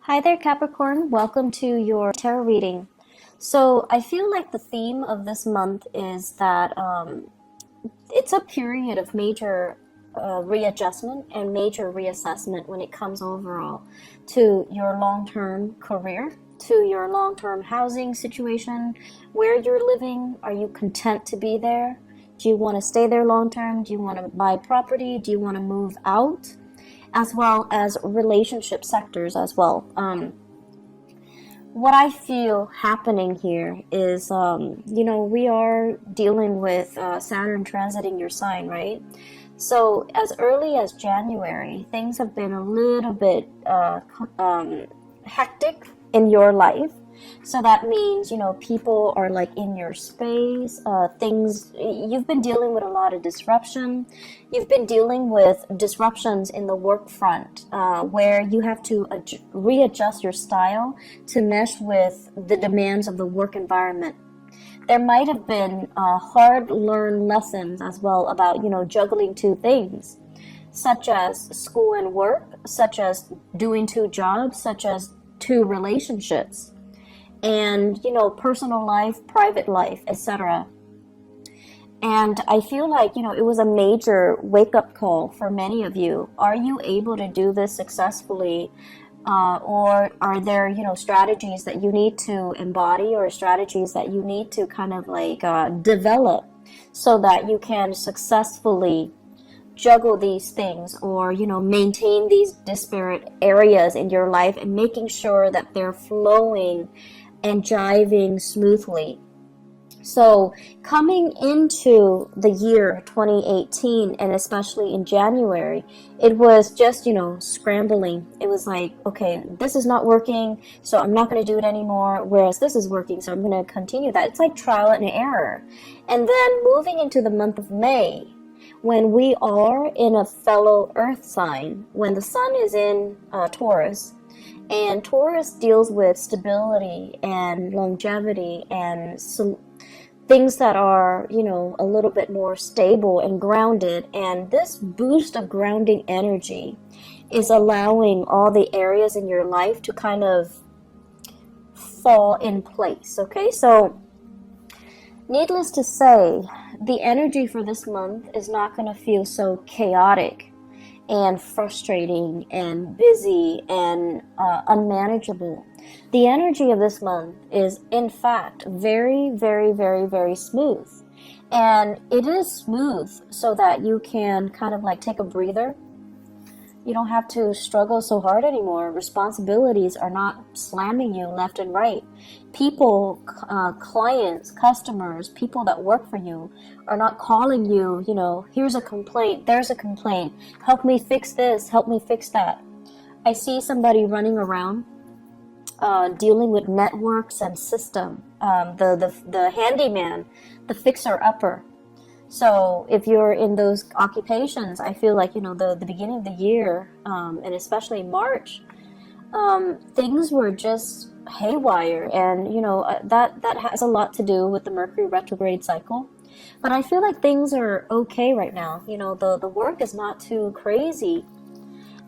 Hi there, Capricorn. Welcome to your tarot reading. So, I feel like the theme of this month is that it's a period of major readjustment and major reassessment when it comes overall to your long term career, to your long term housing situation, where you're living. Are you content to be there? Do you want to stay there long term? Do you want to buy property? Do you want to move out? As well as relationship sectors as well. What I feel happening here is, we are dealing with Saturn transiting your sign, right? So as early as January, things have been a little bit hectic in your life. So that means, people are like in your space, you've been dealing with a lot of disruption. You've been dealing with disruptions in the work front, where you have to readjust your style to mesh with the demands of the work environment. There might have been hard learned lessons as well about, juggling two things, such as school and work, such as doing two jobs, such as two relationships and personal life, private life, etc. And I feel like it was a major wake-up call for many of you. Are you able to do this successfully, or are there strategies that you need to embody, or strategies that you need to kind of like develop so that you can successfully juggle these things, or maintain these disparate areas in your life and making sure that they're flowing and jiving smoothly. So coming into the year 2018, and especially in January, it was just, scrambling. It was like, okay, this is not working, so I'm not going to do it anymore, whereas this is working, so I'm going to continue that. It's like trial and error. And then moving into the month of May, when we are in a fellow earth sign, when the sun is in Taurus, and Taurus deals with stability and longevity and things that are, a little bit more stable and grounded. And this boost of grounding energy is allowing all the areas in your life to kind of fall in place. Okay, so needless to say, the energy for this month is not going to feel so chaotic and frustrating and busy and unmanageable. The energy of this month is, in fact, very, very, very, very smooth. And it is smooth so that you can kind of like take a breather. You don't have to struggle so hard anymore. Responsibilities are not slamming you left and right. People, clients, customers, people that work for you are not calling you, here's a complaint, there's a complaint, help me fix this, help me fix that. I see somebody running around dealing with networks and system, the handyman, the fixer-upper. So if you're in those occupations, I feel like, the beginning of the year, and especially March, things were just haywire. And, that has a lot to do with the Mercury retrograde cycle. But I feel like things are okay right now. The work is not too crazy.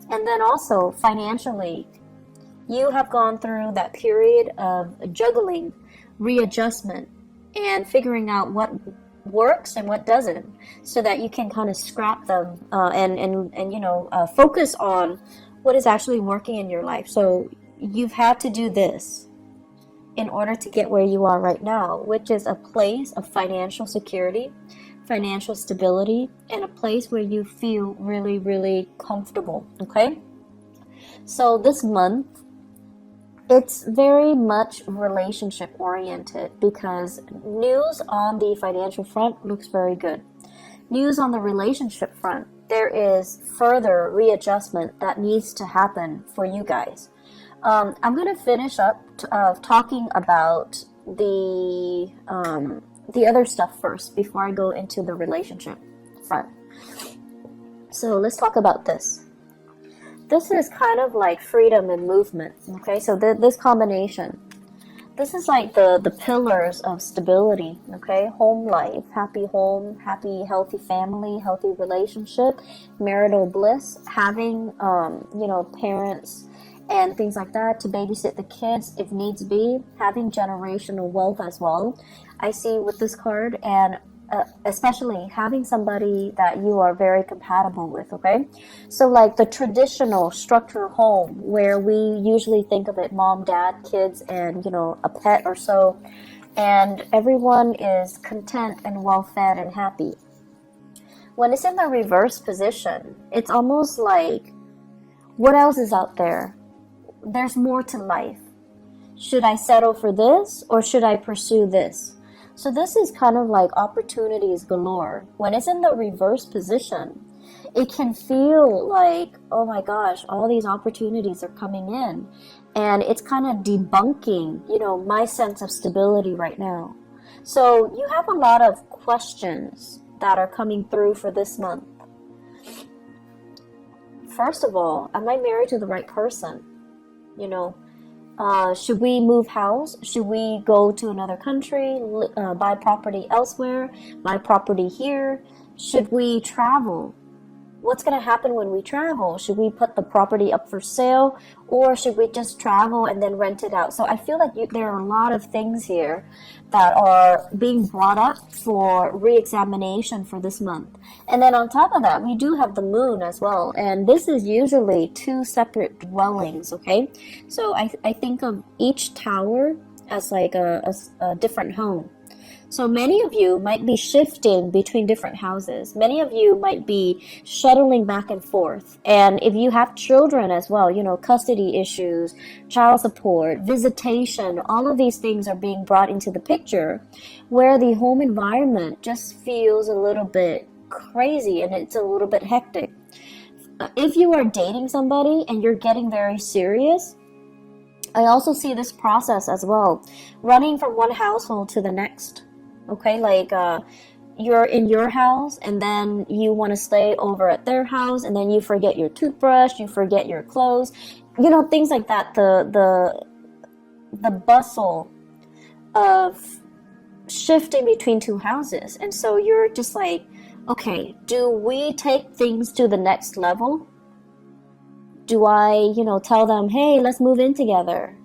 And then also financially, you have gone through that period of juggling, readjustment, and figuring out what works and what doesn't, so that you can kind of scrap them, and focus on what is actually working in your life. So you've had to do this in order to get where you are right now, which is a place of financial security, financial stability, and a place where you feel really, really comfortable. Okay, so this month, it's very much relationship oriented, because news on the financial front looks very good. News on the relationship front, there is further readjustment that needs to happen for you guys. I'm going to finish up talking about the other stuff first before I go into the relationship front. So let's talk about this. This is kind of like freedom and movement. Okay, so this combination, this is like the pillars of stability. Okay, home life, happy home, happy, healthy family, healthy relationship, marital bliss, having, parents and things like that, to babysit the kids if needs be, having generational wealth as well. I see with this card, and especially having somebody that you are very compatible with, okay? So like the traditional structure home where we usually think of it mom, dad, kids, and a pet or so, and everyone is content and well fed and happy. When it's in the reverse position, it's almost like, what else is out there? There's more to life. Should I settle for this or should I pursue this? So this is kind of like opportunities galore. When it's in the reverse position, it can feel like, oh my gosh, all these opportunities are coming in. And it's kind of debunking, my sense of stability right now. So you have a lot of questions that are coming through for this month. First of all, am I married to the right person? Should we move house? Should we go to another country, buy property elsewhere, buy property here? Should we travel? What's going to happen when we travel? Should we put the property up for sale, or should we just travel and then rent it out? So I feel like there are a lot of things here that are being brought up for re-examination for this month. And then on top of that, we do have the moon as well. And this is usually two separate dwellings, okay? So I think of each tower as like a different home. So many of you might be shifting between different houses. Many of you might be shuttling back and forth. And if you have children as well, custody issues, child support, visitation, all of these things are being brought into the picture, where the home environment just feels a little bit crazy and it's a little bit hectic. If you are dating somebody and you're getting very serious, I also see this process as well, running from one household to the next. Okay, like you're in your house and then you want to stay over at their house, and then you forget your toothbrush, you forget your clothes, things like that. The bustle of shifting between two houses. And so you're just like, okay, do we take things to the next level? Do I, tell them, hey, let's move in together?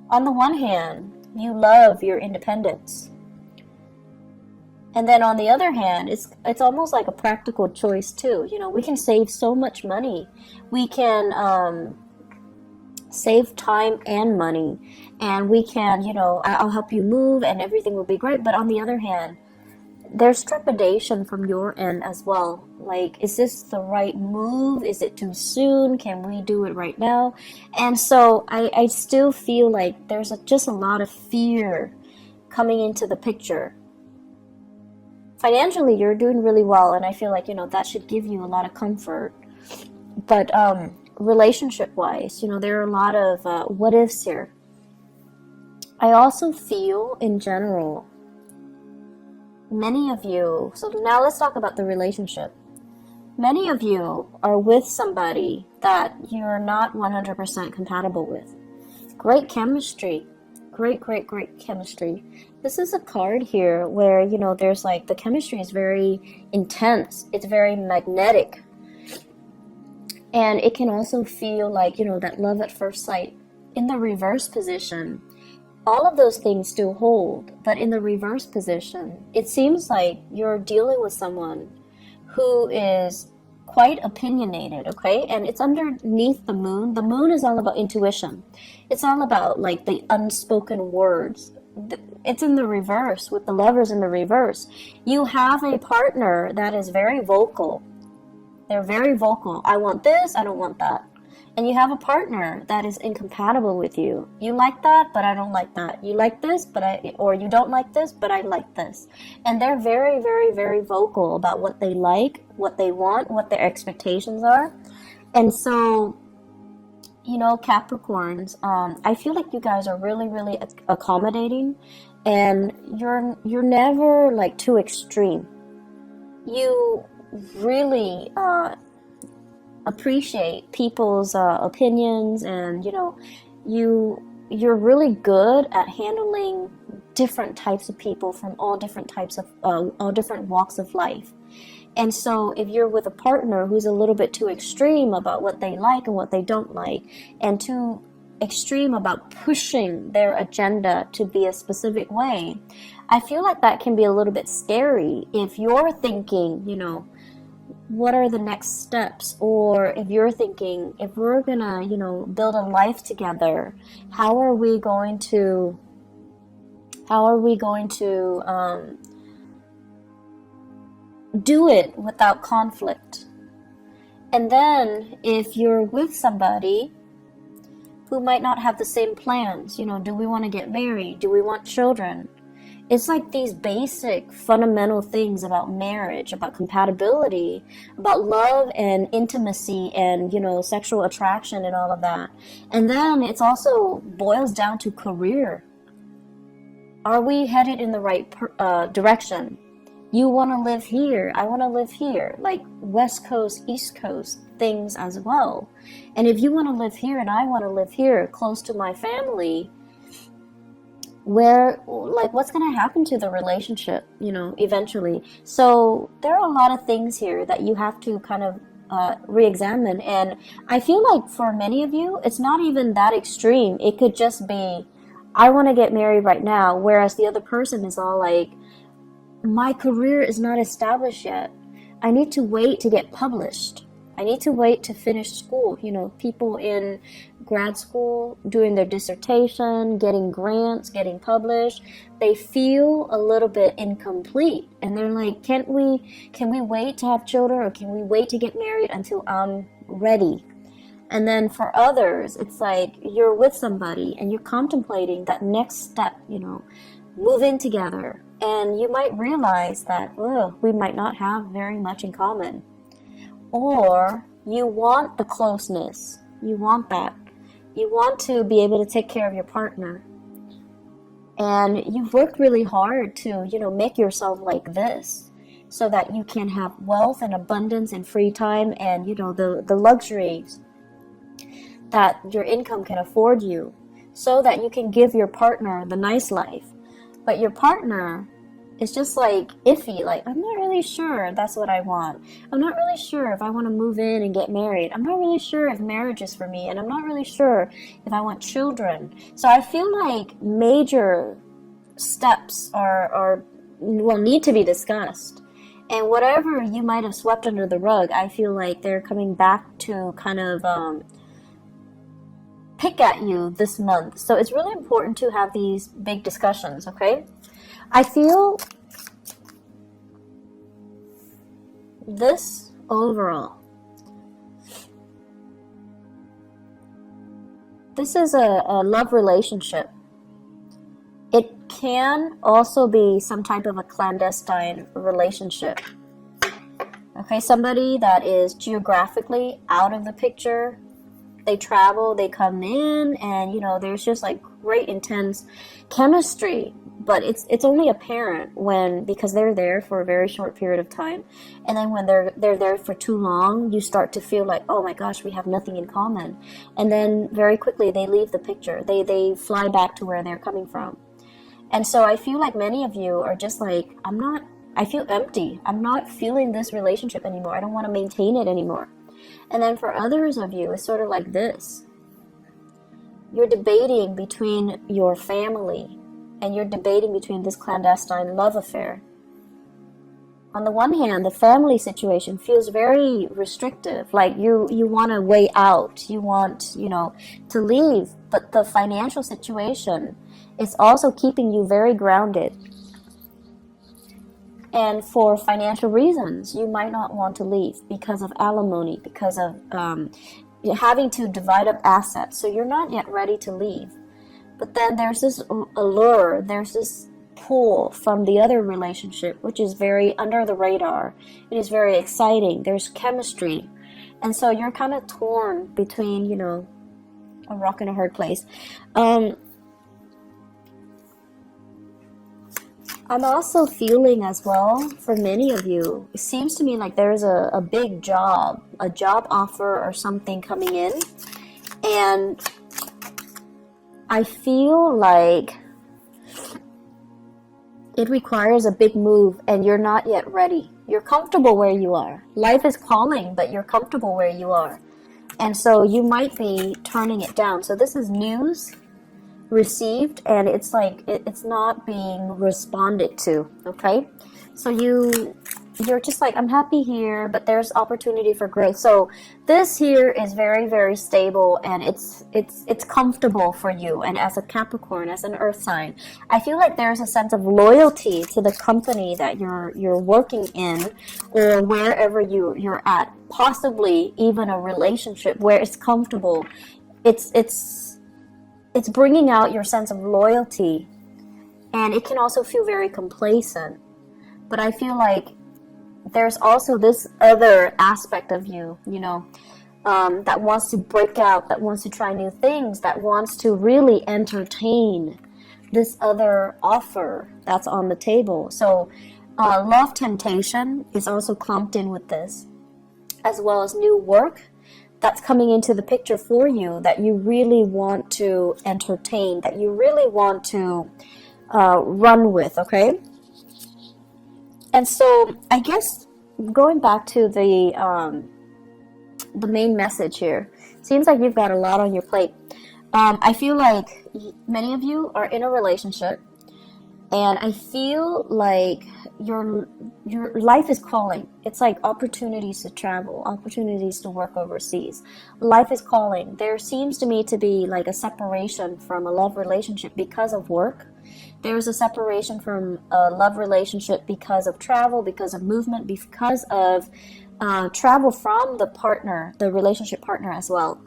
On the one hand, you love your independence. And then on the other hand, it's almost like a practical choice too. We can save so much money. We can save time and money. And we can, I'll help you move and everything will be great. But on the other hand, there's trepidation from your end as well. Like, is this the right move? Is it too soon? Can we do it right now? And so I still feel like there's just a lot of fear coming into the picture. Financially, you're doing really well, and I feel like, that should give you a lot of comfort. But relationship-wise, there are a lot of what ifs here. I also feel, in general, many of you, so now let's talk about the relationship. Many of you are with somebody that you're not 100% compatible with. Great chemistry. Great chemistry. This is a card here where, there's like, the chemistry is very intense. It's very magnetic. And it can also feel like, that love at first sight. In the reverse position, all of those things still hold. But in the reverse position, it seems like you're dealing with someone who is quite opinionated, okay? And it's underneath the moon. The moon is all about intuition. It's all about like the unspoken words. It's in the reverse, with the Lovers in the reverse. You have a partner that is very vocal. They're very vocal. I want this, I don't want that. And you have a partner that is incompatible with you. You like that, but I don't like that. You like this, or you don't like this, but I like this. And they're very, very, very vocal about what they like, what they want, what their expectations are. And so, Capricorns, I feel like you guys are really, really accommodating, and you're never like too extreme. You really appreciate people's opinions, and you're really good at handling different types of people from all different walks of life. And so if you're with a partner who's a little bit too extreme about what they like and what they don't like, and too extreme about pushing their agenda to be a specific way, I feel like that can be a little bit scary if you're thinking, what are the next steps? Or if you're thinking, if we're gonna, build a life together, how are we going to do it without conflict? And then if you're with somebody who might not have the same plans, do we want to get married? Do we want children? It's like these basic fundamental things about marriage, about compatibility, about love and intimacy and, sexual attraction and all of that. And then it's also boils down to career. Are we headed in the right direction? You want to live here, I want to live here, like West Coast, East Coast things as well. And if you want to live here and I want to live here close to my family, what's going to happen to the relationship, eventually? So there are a lot of things here that you have to kind of re-examine. And I feel like for many of you, it's not even that extreme. It could just be, I want to get married right now, whereas the other person is all like, my career is not established yet. I need to wait to get published. I need to wait to finish school. People in grad school doing their dissertation, getting grants, getting published, they feel a little bit incomplete. And they're like, can we wait to have children, or can we wait to get married until I'm ready? And then for others, it's like you're with somebody and you're contemplating that next step, move in together. And you might realize that, we might not have very much in common. Or you want the closeness. You want that. You want to be able to take care of your partner. And you've worked really hard to, make yourself like this so that you can have wealth and abundance and free time and, the luxuries that your income can afford you, so that you can give your partner the nice life. But your partner is just like iffy, like, I'm not really sure that's what I want. I'm not really sure if I want to move in and get married. I'm not really sure if marriage is for me, and I'm not really sure if I want children. So I feel like major steps need to be discussed. And whatever you might have swept under the rug, I feel like they're coming back to kind of pick at you this month. So it's really important to have these big discussions, okay? I feel this overall. This is a love relationship. It can also be some type of a clandestine relationship. Okay, somebody that is geographically out of the picture. They travel, they come in, and there's just like great intense chemistry. But it's only apparent because they're there for a very short period of time, and then when they're there for too long, you start to feel like, oh my gosh, we have nothing in common, and then very quickly they leave the picture. They fly back to where they're coming from, and so I feel like many of you are just like, I feel empty. I'm not feeling this relationship anymore. I don't want to maintain it anymore. And then for others of you, it's sort of like this. You're debating between your family, and you're debating between this clandestine love affair. On the one hand, the family situation feels very restrictive, like you want to weigh out, you want, to leave, but the financial situation is also keeping you very grounded. And for financial reasons, you might not want to leave because of alimony, because of having to divide up assets. So you're not yet ready to leave. But then there's this allure, there's this pull from the other relationship, which is very under the radar. It is very exciting. There's chemistry. And so you're kind of torn between, a rock and a hard place. I'm also feeling as well, for many of you, it seems to me like there's a big job, a job offer or something coming in. And I feel like it requires a big move and you're not yet ready. You're comfortable where you are. Life is calling, but you're comfortable where you are. And so you might be turning it down. So this is news received, and it's like it's not being responded to. Okay, so you're just like, I'm happy here, but there's opportunity for growth. So this here is very, very stable, and it's comfortable for you. And as a Capricorn, as an earth sign, I feel like there's a sense of loyalty to the company that you're working in, or wherever you're at, possibly even a relationship where it's comfortable. It's bringing out your sense of loyalty, and it can also feel very complacent. But I feel like there's also this other aspect of you, that wants to break out, that wants to try new things, that wants to really entertain this other offer that's on the table. So love temptation is also clumped in with this, as well as new work that's coming into the picture for you that you really want to entertain, that you really want to run with, okay? And so I guess going back to the main message here, seems like you've got a lot on your plate. I feel like many of you are in a relationship, and I feel like your life is calling. It's like opportunities to travel, opportunities to work overseas. Life is calling. There seems to me to be like a separation from a love relationship because of work. There's a separation from a love relationship because of travel, because of movement, because of travel from the partner, the relationship partner as well.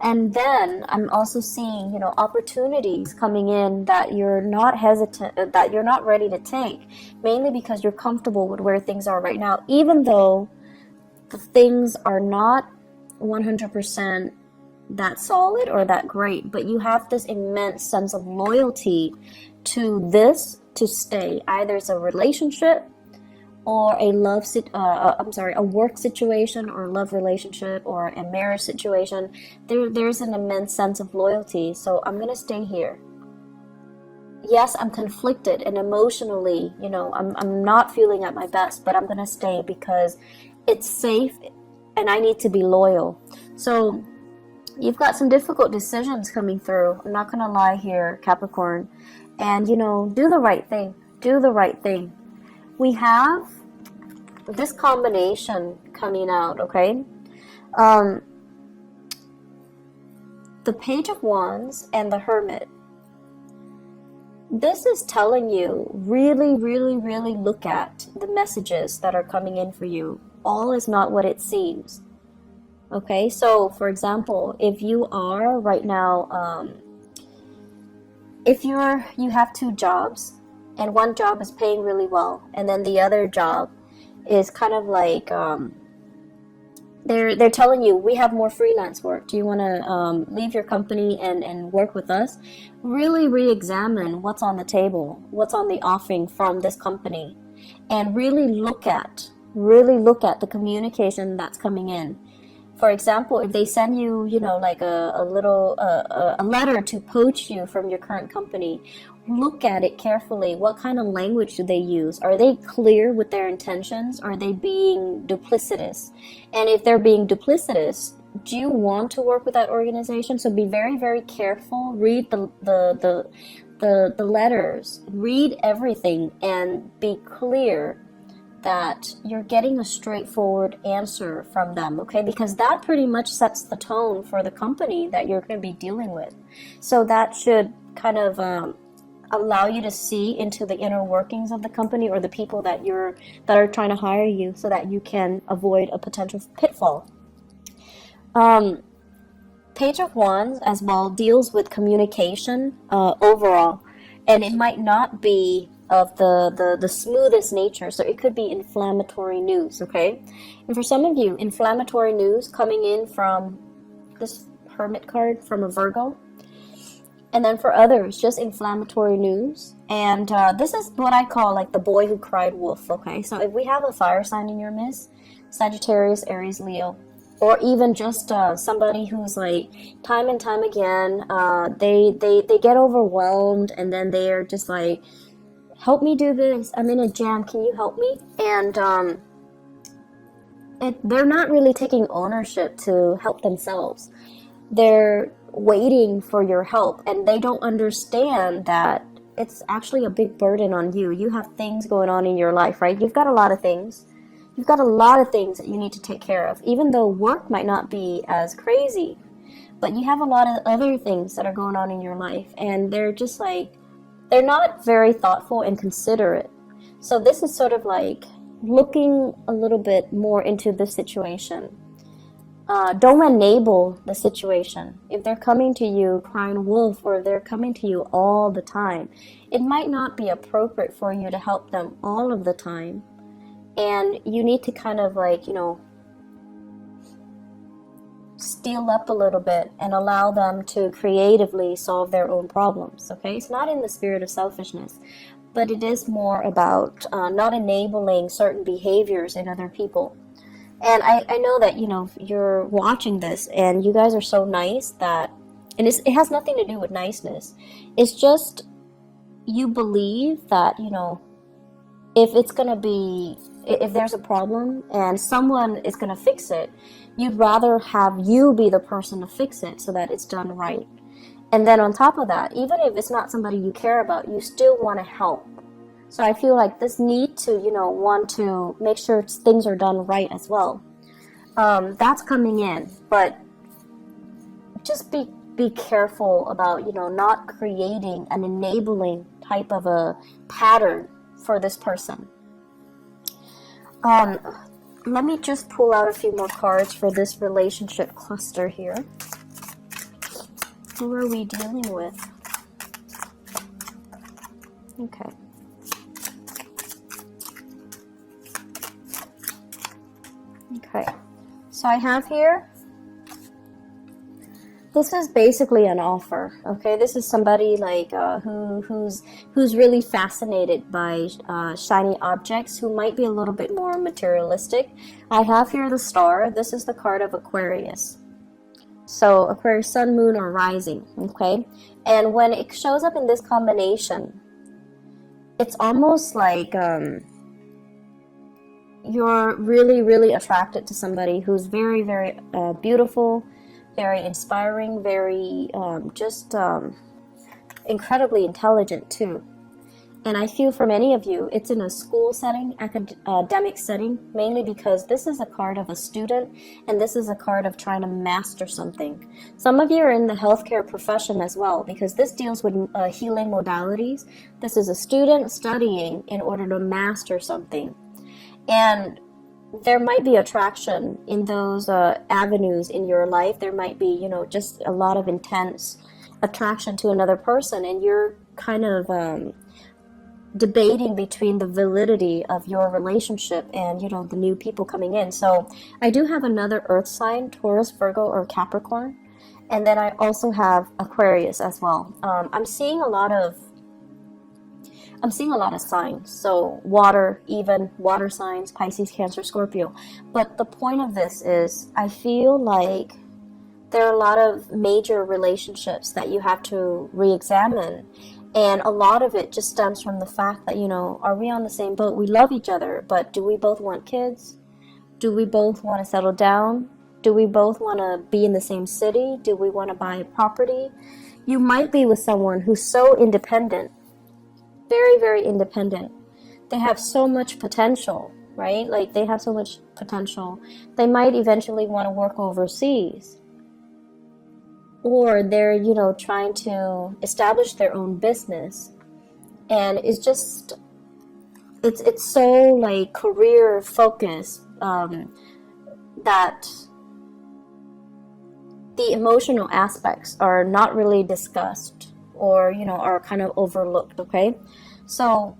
And then I'm also seeing, opportunities coming in that you're not hesitant, that you're not ready to take, mainly because you're comfortable with where things are right now, even though the things are not 100% that solid or that great, but you have this immense sense of loyalty to this to stay. Either it's a relationship or a work situation, or a love relationship, or a marriage situation. There's an immense sense of loyalty. So I'm gonna stay here. Yes, I'm conflicted and emotionally, I'm not feeling at my best, but I'm gonna stay because it's safe and I need to be loyal. So you've got some difficult decisions coming through. I'm not gonna lie here, Capricorn. And do the right thing. Do the right thing. We have this combination coming out, okay? The Page of Wands and the Hermit. This is telling you, really, really, really look at the messages that are coming in for you. All is not what it seems. Okay, so for example, if you are right now, if you have two jobs, and one job is paying really well, and then the other job is kind of like they're telling you, we have more freelance work. Do you want to leave your company and work with us? Really re-examine what's on the table, what's on the offering from this company, and really look at the communication that's coming in. For example, if they send you, like a little a letter to poach you from your current company, look at it carefully. What kind of language do they use? Are they clear with their intentions? Are they being duplicitous? And if they're being duplicitous, do you want to work with that organization? So be very, very careful. Read the letters. Read everything and be clear that you're getting a straightforward answer from them, okay? Because that pretty much sets the tone for the company that you're going to be dealing with. So that should kind of allow you to see into the inner workings of the company, or the people that are trying to hire you, so that you can avoid a potential pitfall. Page of Wands as well deals with communication overall, and it might not be of the smoothest nature. So it could be inflammatory news, okay? And for some of you, inflammatory news coming in from this Hermit card from a Virgo. And then for others, just inflammatory news. And this is what I call like the boy who cried wolf, okay? So if we have a fire sign in your midst, Sagittarius, Aries, Leo, or even just somebody who's like time and time again, they get overwhelmed, and then they're just like, help me do this. I'm in a jam. Can you help me? And they're not really taking ownership to help themselves. They're waiting for your help, and they don't understand that it's actually a big burden on you. You have things going on in your life, right? You've got a lot of things. You've got a lot of things that you need to take care of, even though work might not be as crazy. But you have a lot of other things that are going on in your life, and they're just like, they're not very thoughtful and considerate. So this is sort of like looking a little bit more into the situation. Don't enable the situation. If they're coming to you crying wolf, or they're coming to you all the time, it might not be appropriate for you to help them all of the time. And you need to kind of like, steal up a little bit and allow them to creatively solve their own problems, okay? It's not in the spirit of selfishness, but it is more about not enabling certain behaviors in other people. And I know that, you're watching this and you guys are so nice that, and it has nothing to do with niceness. It's just, you believe that, if it's going to be, if there's a problem and someone is going to fix it, you'd rather have you be the person to fix it so that it's done right. And then on top of that, even if it's not somebody you care about, you still want to help. So I feel like this need to, want to make sure things are done right as well. That's coming in, but just be careful about, not creating an enabling type of a pattern for this person. Let me just pull out a few more cards for this relationship cluster here. Who are we dealing with? Okay. Okay. So I have here, this is basically an offer, okay? This is somebody like who's really fascinated by shiny objects, who might be a little bit more materialistic. I have here the star. This is the card of Aquarius. So Aquarius, sun, moon, or rising, okay? And when it shows up in this combination, it's almost like you're really, really attracted to somebody who's very, very beautiful, very inspiring, very incredibly intelligent too. And I feel for many of you, it's in a school setting, academic setting, mainly because this is a card of a student, and this is a card of trying to master something. Some of you are in the healthcare profession as well, because this deals with healing modalities. This is a student studying in order to master something. And there might be attraction in those avenues in your life. There might be, just a lot of intense attraction to another person, and you're kind of debating between the validity of your relationship and, the new people coming in. So I do have another earth sign, Taurus, Virgo, or Capricorn. And then I also have Aquarius as well. I'm seeing a lot of signs. So water, even water signs, Pisces, Cancer, Scorpio. But the point of this is, I feel like there are a lot of major relationships that you have to re-examine. And a lot of it just stems from the fact that, are we on the same boat? We love each other, but do we both want kids? Do we both want to settle down? Do we both want to be in the same city? Do we want to buy a property? You might be with someone who's so independent, very, very independent. They have so much potential, right? Like, they have so much potential. They might eventually want to work overseas. Or they're, trying to establish their own business. And it's just, it's so like career focused that the emotional aspects are not really discussed, or, are kind of overlooked, okay? So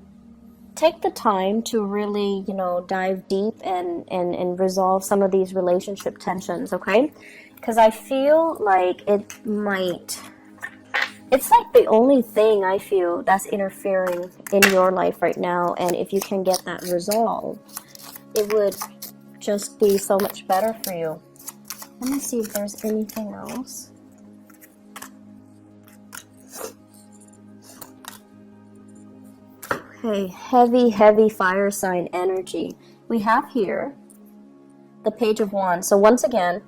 take the time to really, dive deep and resolve some of these relationship tensions, okay? Because I feel like it's like the only thing I feel that's interfering in your life right now. And if you can get that resolved, it would just be so much better for you. Let me see if there's anything else. Okay, heavy, heavy fire sign energy. We have here the Page of Wands. So once again,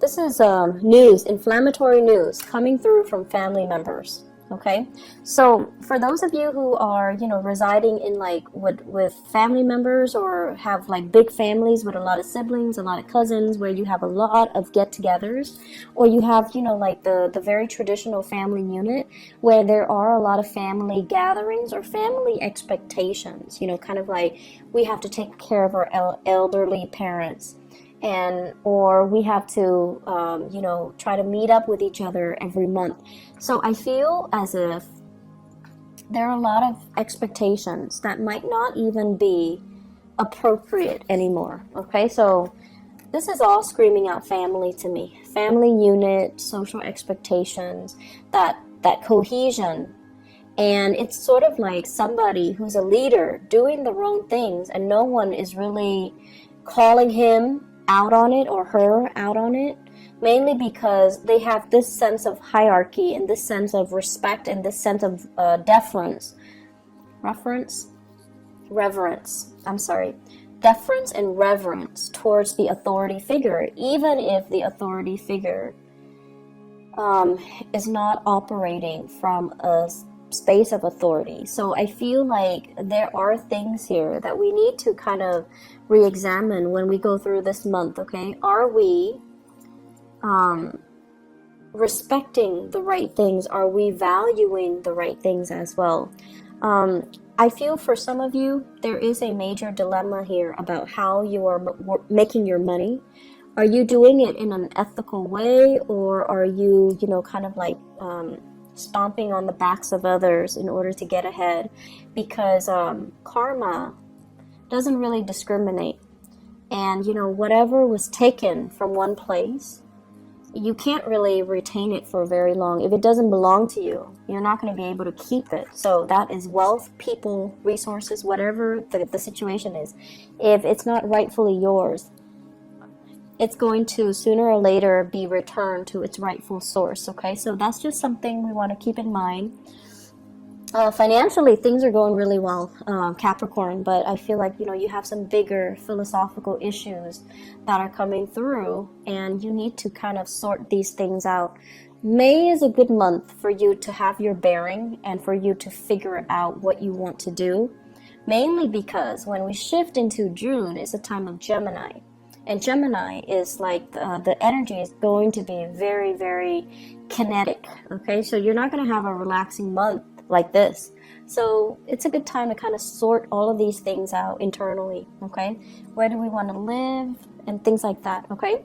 this is news, inflammatory news coming through from family members. Okay, so for those of you who are, residing in like with family members, or have like big families with a lot of siblings, a lot of cousins, where you have a lot of get-togethers, or you have, like the very traditional family unit where there are a lot of family gatherings or family expectations, kind of like we have to take care of our elderly parents, and or we have to try to meet up with each other every month. So I feel as if there are a lot of expectations that might not even be appropriate anymore. Okay, so this is all screaming out family to me. Family unit, social expectations, that cohesion. And it's sort of like somebody who's a leader doing the wrong things, and no one is really calling him out on it or her out on it, mainly because they have this sense of hierarchy and this sense of respect and this sense of deference and reverence towards the authority figure, even if the authority figure is not operating from a space of authority. So I feel like there are things here that we need to kind of re-examine when we go through this month. Okay, are we respecting the right things? Are we valuing the right things as well? I feel for some of you there is a major dilemma here about how you are making your money. Are you doing it in an ethical way, or are you kind of like stomping on the backs of others in order to get ahead? Because karma doesn't really discriminate, and whatever was taken from one place, you can't really retain it for very long. If it doesn't belong to you, you're not going to be able to keep it. So that is wealth, people, resources, whatever the situation is. If it's not rightfully yours, it's going to sooner or later be returned to its rightful source. Okay, so that's just something we want to keep in mind. Financially, things are going really well, Capricorn, but I feel like you have some bigger philosophical issues that are coming through, and you need to kind of sort these things out. May is a good month for you to have your bearing and for you to figure out what you want to do, mainly because when we shift into June, it's a time of Gemini. And Gemini is like the energy is going to be very, very kinetic. Okay, so you're not going to have a relaxing month like this. So it's a good time to kind of sort all of these things out internally. Okay, where do we want to live and things like that. Okay,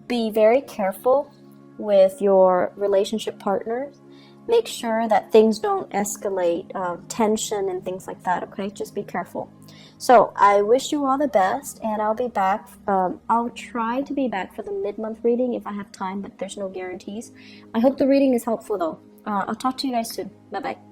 be very careful with your relationship partners. Make sure that things don't escalate, tension and things like that. Okay, just be careful. So I wish you all the best, and I'll be back. I'll try to be back for the mid-month reading if I have time, but there's no guarantees. I hope the reading is helpful though. I'll talk to you guys soon. Bye-bye.